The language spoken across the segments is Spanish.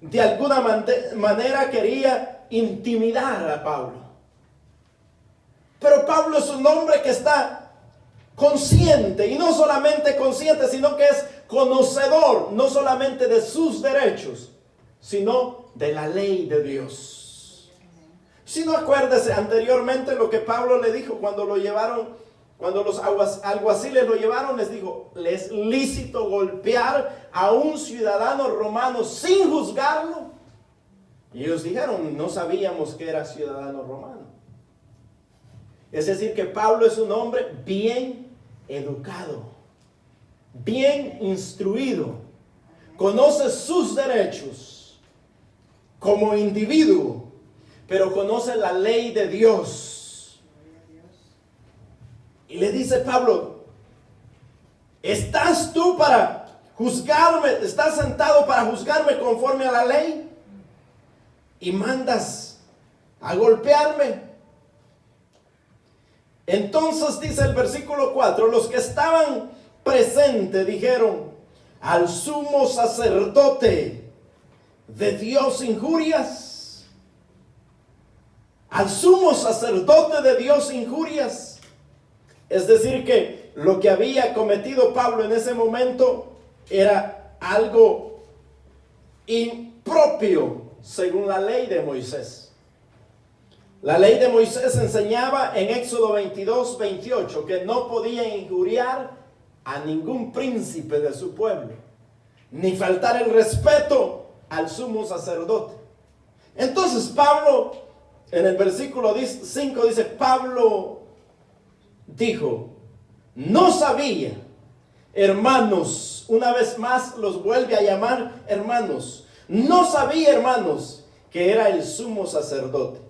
de alguna manera quería intimidar a Pablo. Pero Pablo es un hombre que está consciente, y no solamente consciente, sino que es conocedor, no solamente de sus derechos, sino de la ley de Dios. Si no, acuérdese anteriormente lo que Pablo le dijo cuando lo llevaron, cuando los alguaciles lo llevaron, les dijo: ¿les es lícito golpear a un ciudadano romano sin juzgarlo? Y ellos dijeron: no sabíamos que era ciudadano romano. Es decir, que Pablo es un hombre bien educado, bien instruido, conoce sus derechos como individuo, pero conoce la ley de Dios. Y le dice Pablo: ¿estás tú para juzgarme? ¿Estás sentado para juzgarme conforme a la ley? ¿Y mandas a golpearme? Entonces dice el versículo 4, los que estaban presentes dijeron: ¿al sumo sacerdote de Dios injurias? ¿Al sumo sacerdote de Dios injurias? Es decir, que lo que había cometido Pablo en ese momento era algo impropio según la ley de Moisés. La ley de Moisés enseñaba en Éxodo 22, 28 que no podía injuriar a ningún príncipe de su pueblo, ni faltar el respeto al sumo sacerdote. Entonces Pablo, en el versículo 5 dice: Pablo dijo: no sabía, hermanos, una vez más los vuelve a llamar hermanos, no sabía, hermanos, que era el sumo sacerdote.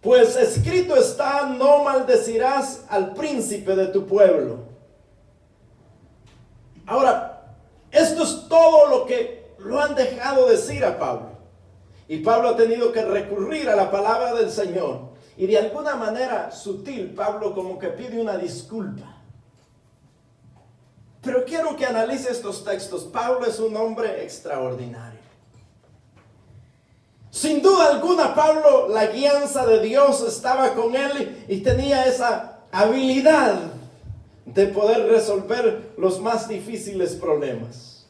Pues escrito está: no maldecirás al príncipe de tu pueblo. Ahora, esto es todo lo que lo han dejado decir a Pablo. Y Pablo ha tenido que recurrir a la palabra del Señor. Y de alguna manera sutil, Pablo como que pide una disculpa. Pero quiero que analice estos textos. Pablo es un hombre extraordinario. Sin duda alguna, Pablo, la guianza de Dios estaba con él y tenía esa habilidad de poder resolver los más difíciles problemas.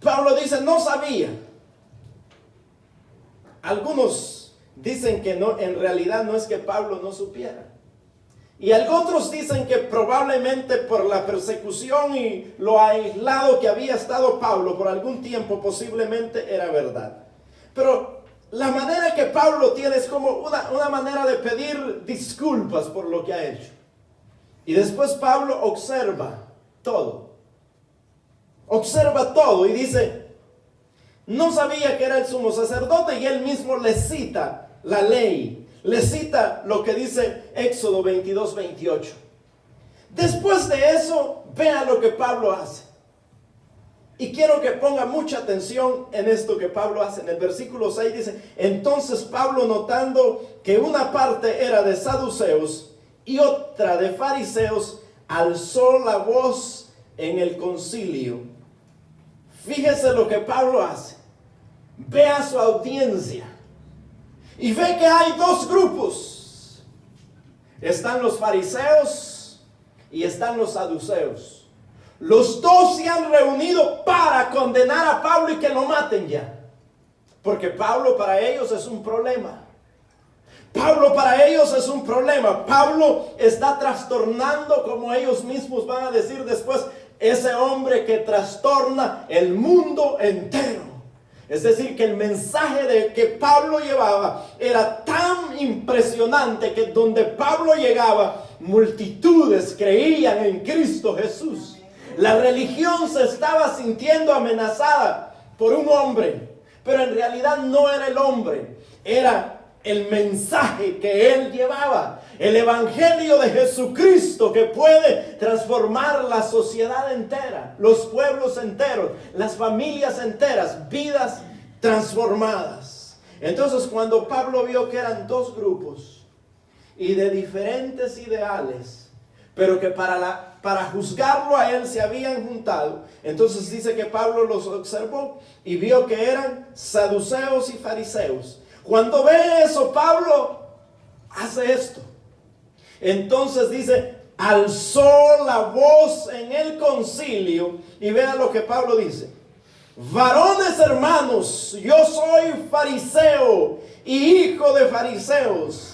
Pablo dice: no sabía. Algunos dicen que no, en realidad no es que Pablo no supiera. Y otros dicen que probablemente por la persecución y lo aislado que había estado Pablo por algún tiempo, posiblemente era verdad. Pero la manera que Pablo tiene es como una manera de pedir disculpas por lo que ha hecho. Y después Pablo observa todo. Observa todo y dice: no sabía que era el sumo sacerdote, y él mismo le cita la ley. Le cita lo que dice Éxodo 22, 28. Después de eso, vea lo que Pablo hace. Y quiero que ponga mucha atención en esto que Pablo hace. En el versículo 6 dice: entonces Pablo, notando que una parte era de saduceos y otra de fariseos, alzó la voz en el concilio. Fíjese lo que Pablo hace. Ve a su audiencia y ve que hay dos grupos. Están los fariseos y están los saduceos. Los dos se han reunido para condenar a Pablo y que lo maten ya. Porque Pablo para ellos es un problema. Pablo para ellos es un problema. Pablo está trastornando, como ellos mismos van a decir después, ese hombre que trastorna el mundo entero. Es decir, que el mensaje de que Pablo llevaba era tan impresionante que donde Pablo llegaba, multitudes creían en Cristo Jesús. La religión se estaba sintiendo amenazada por un hombre, pero en realidad no era el hombre, era el mensaje que él llevaba, el evangelio de Jesucristo, que puede transformar la sociedad entera, los pueblos enteros, las familias enteras, vidas transformadas. Entonces, cuando Pablo vio que eran dos grupos y de diferentes ideales, pero que para para juzgarlo a él se habían juntado. Entonces dice que Pablo los observó y vio que eran saduceos y fariseos. Cuando ve eso, Pablo hace esto. Entonces dice, alzó la voz en el concilio, y vea lo que Pablo dice: varones hermanos, yo soy fariseo y hijo de fariseos.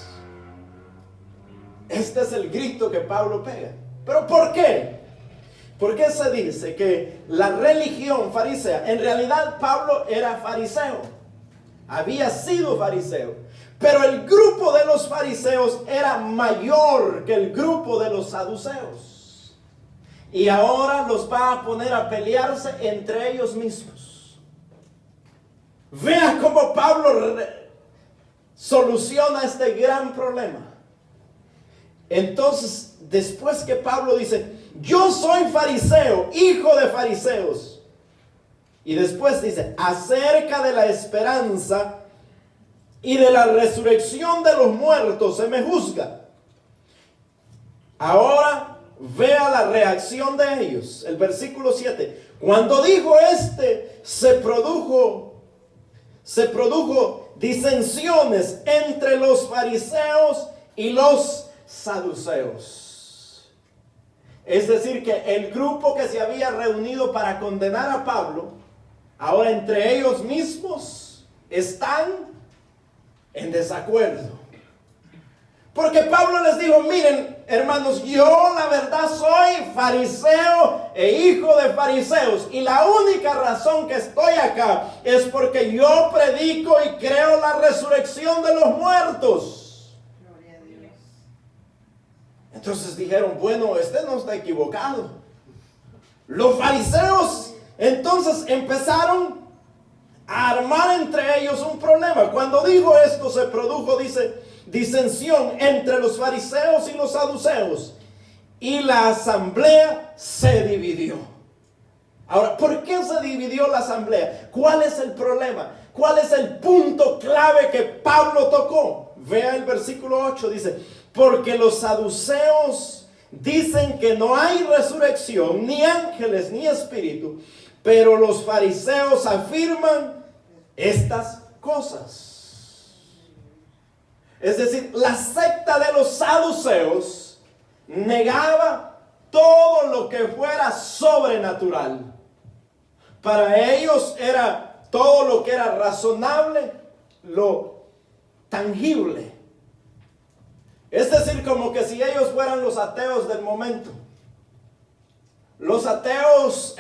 Este es el grito que Pablo pega. ¿Pero por qué? Porque se dice que la religión farisea, en realidad Pablo era fariseo, había sido fariseo, pero el grupo de los fariseos era mayor que el grupo de los saduceos. Y ahora los va a poner a pelearse entre ellos mismos. Vea cómo Pablo soluciona este gran problema. Entonces, después que Pablo dice, yo soy fariseo, hijo de fariseos. Y después dice, acerca de la esperanza y de la resurrección de los muertos se me juzga. Ahora vea la reacción de ellos. El versículo 7. Cuando dijo se produjo disensiones entre los fariseos y los saduceos. Es decir, que el grupo que se había reunido para condenar a Pablo, ahora entre ellos mismos están en desacuerdo. Porque Pablo les dijo, miren hermanos, yo la verdad soy fariseo e hijo de fariseos, y la única razón que estoy acá es porque yo predico y creo la resurrección de los muertos. Gloria a Dios. Entonces dijeron, bueno, este no está equivocado. Los fariseos entonces empezaron a armar entre ellos un problema. Cuando dijo esto, se produjo, dice, disensión entre los fariseos y los saduceos, y la asamblea se dividió. Ahora, ¿por qué se dividió la asamblea? ¿Cuál es el problema? ¿Cuál es el punto clave que Pablo tocó? Vea el versículo 8, dice, porque los saduceos dicen que no hay resurrección, ni ángeles, ni espíritu, pero los fariseos afirman estas cosas. Es decir, la secta de los saduceos negaba todo lo que fuera sobrenatural. Para ellos era todo lo que era razonable, lo tangible. Es decir, como que si ellos fueran los ateos del momento. Los ateos,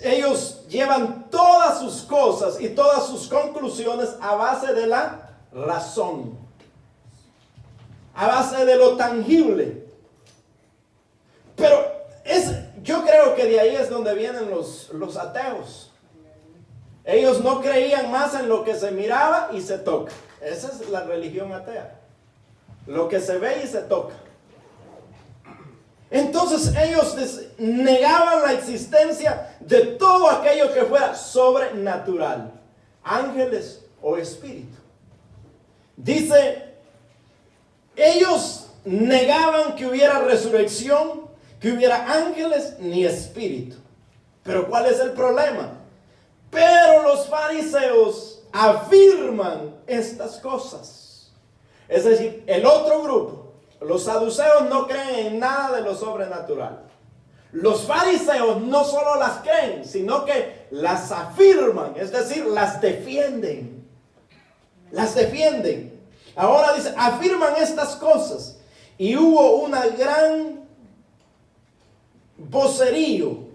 ellos llevan todas sus cosas y todas sus conclusiones a base de la razón, a base de lo tangible. Pero yo creo que de ahí es donde vienen los ateos. Ellos no creían más en lo que se miraba y se toca. Esa es la religión atea. Lo que se ve y se toca. Entonces ellos negaban la existencia de todo aquello que fuera sobrenatural, ángeles o espíritu. Dice, ellos negaban que hubiera resurrección, que hubiera ángeles ni espíritu. Pero ¿cuál es el problema? Pero los fariseos afirman estas cosas. Es decir, el otro grupo, los saduceos, no creen en nada de lo sobrenatural. Los fariseos no solo las creen, sino que las afirman, es decir, las defienden. Las defienden. Ahora dice, afirman estas cosas. Y hubo una gran vocerío.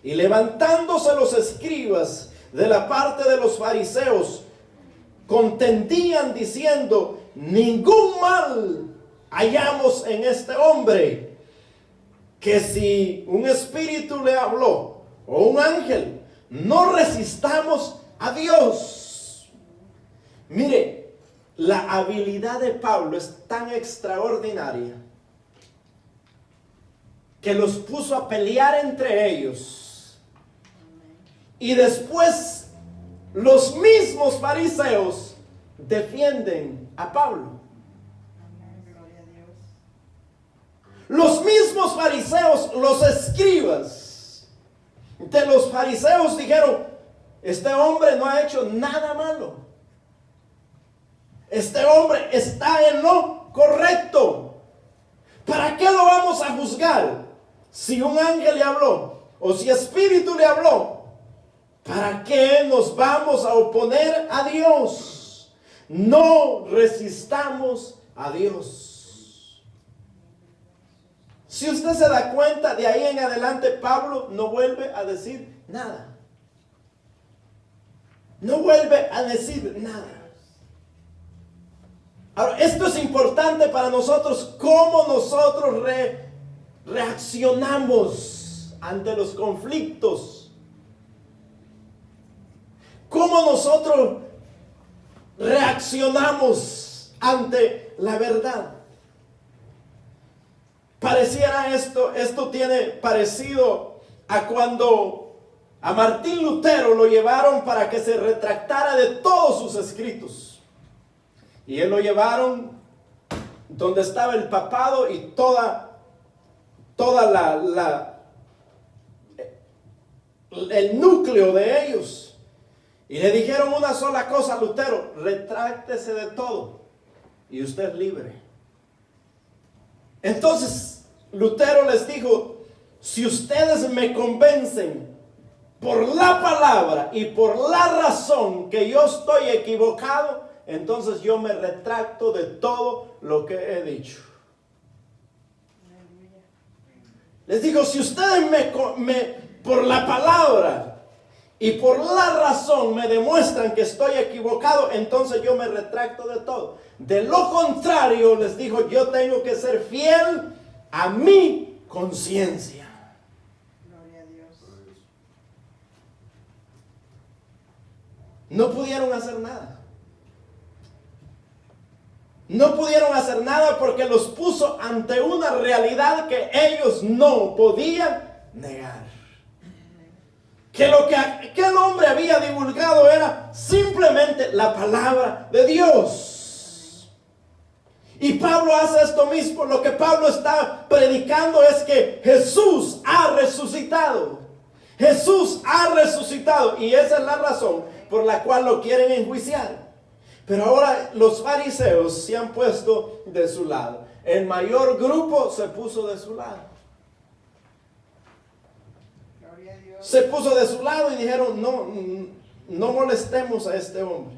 Y levantándose los escribas de la parte de los fariseos, contendían diciendo, ningún mal hallamos en este hombre, que si un espíritu le habló o un ángel, no resistamos a Dios. Mire, la habilidad de Pablo es tan extraordinaria que los puso a pelear entre ellos. Y después los mismos fariseos defienden a Pablo. Los mismos fariseos, los escribas de los fariseos dijeron, este hombre no ha hecho nada malo. Este hombre está en lo correcto. ¿Para qué lo vamos a juzgar? Si un ángel le habló o si espíritu le habló, ¿para qué nos vamos a oponer a Dios? No resistamos a Dios. Si usted se da cuenta, de ahí en adelante Pablo no vuelve a decir nada. No vuelve a decir nada. Ahora, esto es importante para nosotros, cómo nosotros reaccionamos ante los conflictos. Cómo nosotros reaccionamos ante la verdad. Pareciera esto tiene parecido a cuando a Martín Lutero lo llevaron para que se retractara de todos sus escritos. Y él lo llevaron donde estaba el papado y toda el núcleo de ellos. Y le dijeron una sola cosa a Lutero: retráctese de todo y usted es libre. Entonces Lutero les dijo: si ustedes me convencen por la palabra y por la razón que yo estoy equivocado, entonces yo me retracto de todo lo que he dicho. Les digo, si ustedes por la palabra y por la razón me demuestran que estoy equivocado, entonces yo me retracto de todo. De lo contrario, les dijo, yo tengo que ser fiel a mi conciencia. Gloria a Dios. No pudieron hacer nada. No pudieron hacer nada porque los puso ante una realidad que ellos no podían negar. Que lo que aquel hombre había divulgado era simplemente la palabra de Dios. Y Pablo hace esto mismo. Lo que Pablo está predicando es que Jesús ha resucitado. Jesús ha resucitado. Y esa es la razón por la cual lo quieren enjuiciar. Pero ahora los fariseos se han puesto de su lado. El mayor grupo se puso de su lado. Gloria a Dios. Se puso de su lado y dijeron, no molestemos a este hombre.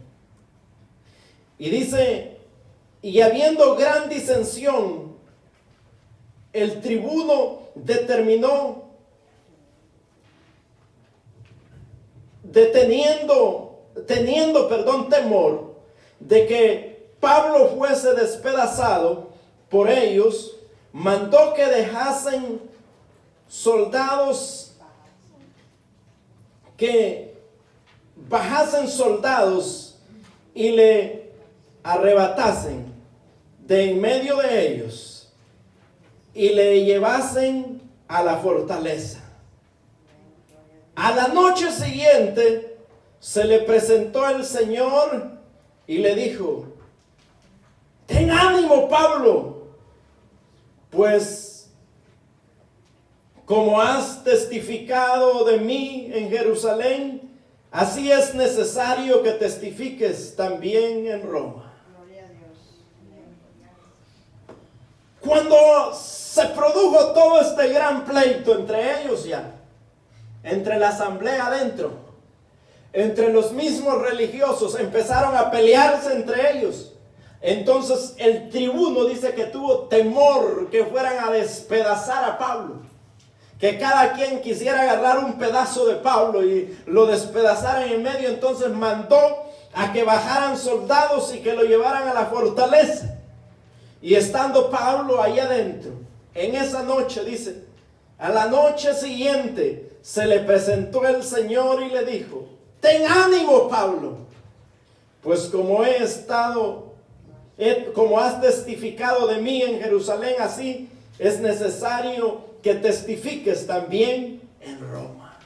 Y dice, y habiendo gran disensión, el tribuno determinó, teniendo temor de que Pablo fuese despedazado por ellos, mandó que dejasen soldados, que bajasen soldados y le arrebatasen de en medio de ellos y le llevasen a la fortaleza. A la noche siguiente se le presentó el Señor y le dijo, ten ánimo, Pablo, pues como has testificado de mí en Jerusalén, así es necesario que testifiques también en Roma. Gloria a Dios. Cuando se produjo todo este gran pleito entre ellos ya, entre la asamblea adentro, entre los mismos religiosos, empezaron a pelearse entre ellos. Entonces el tribuno dice que tuvo temor que fueran a despedazar a Pablo, que cada quien quisiera agarrar un pedazo de Pablo y lo despedazaran en medio. Entonces mandó a que bajaran soldados y que lo llevaran a la fortaleza. Y estando Pablo ahí adentro, en esa noche, dice, a la noche siguiente se le presentó el Señor y le dijo, ten ánimo, Pablo, pues como has testificado de mí en Jerusalén, así es necesario que testifiques también en Roma.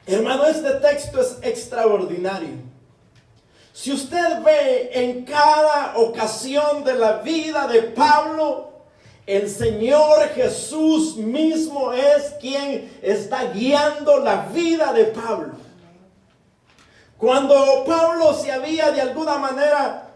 Hermano, este texto es extraordinario. Si usted ve en cada ocasión de la vida de Pablo, El Señor Jesús mismo es quien está guiando la vida de Pablo. Cuando Pablo se había de alguna manera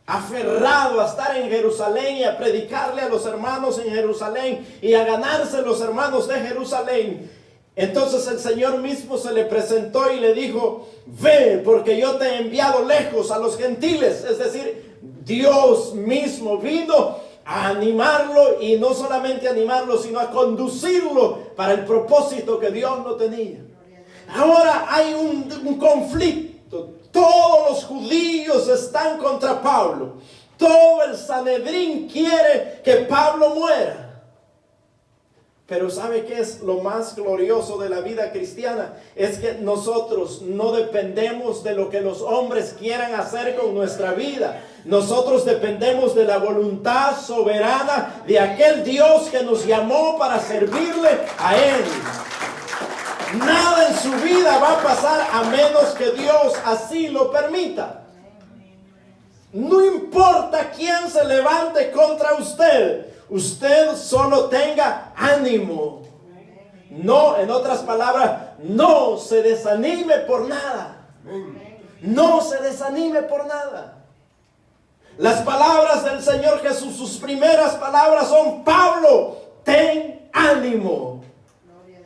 aferrado a estar en Jerusalén y a predicarle a los hermanos en Jerusalén y a ganarse los hermanos de Jerusalén, entonces el Señor mismo se le presentó y le dijo: ve, porque yo te he enviado lejos a los gentiles. Es decir, Dios mismo vino a animarlo, y no solamente a animarlo, sino a conducirlo para el propósito que Dios lo tenía. Ahora hay un conflicto. Todos los judíos están contra Pablo. Todo el Sanedrín quiere que Pablo muera. Pero ¿sabe qué es lo más glorioso de la vida cristiana? Es que nosotros no dependemos de lo que los hombres quieran hacer con nuestra vida. Nosotros dependemos de la voluntad soberana de aquel Dios que nos llamó para servirle a Él. Nada en su vida va a pasar a menos que Dios así lo permita. No importa quién se levante contra usted, usted solo tenga ánimo. No, en otras palabras, no se desanime por nada. No se desanime por nada. Las palabras del Señor Jesús, sus primeras palabras son: Pablo, ten ánimo.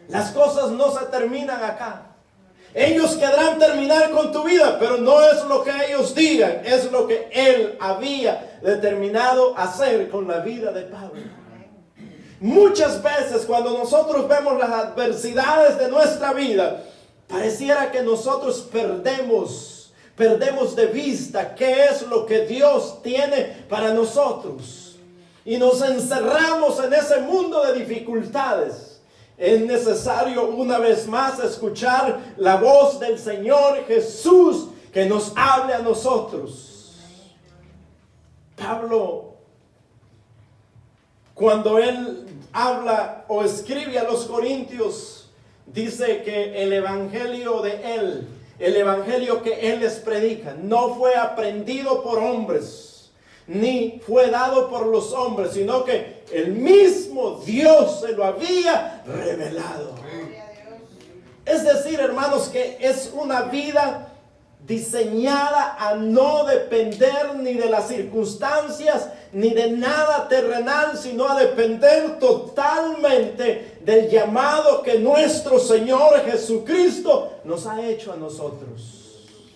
Las cosas no se terminan acá. Ellos querrán terminar con tu vida, pero no es lo que ellos digan, es lo que Él había determinado hacer con la vida de Pablo. Muchas veces cuando nosotros vemos las adversidades de nuestra vida, pareciera que nosotros perdemos de vista qué es lo que Dios tiene para nosotros. Y nos encerramos en ese mundo de dificultades. Es necesario una vez más escuchar la voz del Señor Jesús que nos hable a nosotros. Pablo, cuando él habla o escribe a los corintios, dice que el evangelio de él, el evangelio que él les predica, no fue aprendido por hombres, ni fue dado por los hombres, sino que el mismo Dios se lo había revelado. Es decir, hermanos, que es una vida diseñada a no depender ni de las circunstancias ni de nada terrenal, sino a depender totalmente del llamado que nuestro Señor Jesucristo nos ha hecho a nosotros.